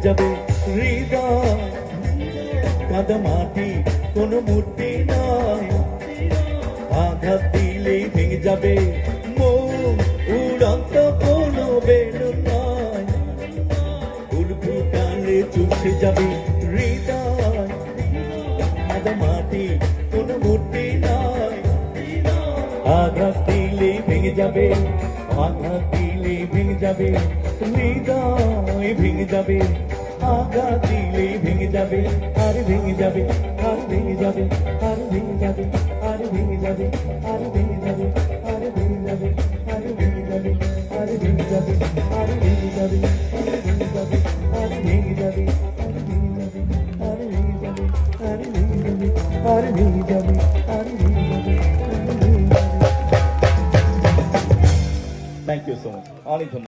যাবে হৃদয়। কাদা মাটি কোনো মূর্তি নয়, আঘাত দিলেই ভেঙে যাবে মন, উড়ন্ত কোনো বেলুন নয়। উল্ফুটালে চুপসে যাবে হৃদয়। কাদা মাটি কোনো মূর্তি নয়, আঘাত দিলেই ভেঙে যাবে, আঘাত দিলেই ভেঙে যাবে হৃদয়, ভেঙে যাবে। আঘাত দিলেই ভেঙে যাবে, আর ভেঙে যাবে, আর ভেঙে যাবে, আর ভেঙে যাবে, আর ভেঙে যাবে, আর ভেঙে যাবে, আর ভেঙে যাবে, আর ভেঙে যাবে, আর ভেঙে যাবে, আর ভেঙে যাবে, আর ভেঙে যাবে, আর ভেঙে যাবে, আর ভেঙে যাবে, আর ভেঙে যাবে, আর ভেঙে যাবে, আর ভেঙে যাবে, আর ভেঙে যাবে। Thank you so much. অনেক ধন্যবাদ।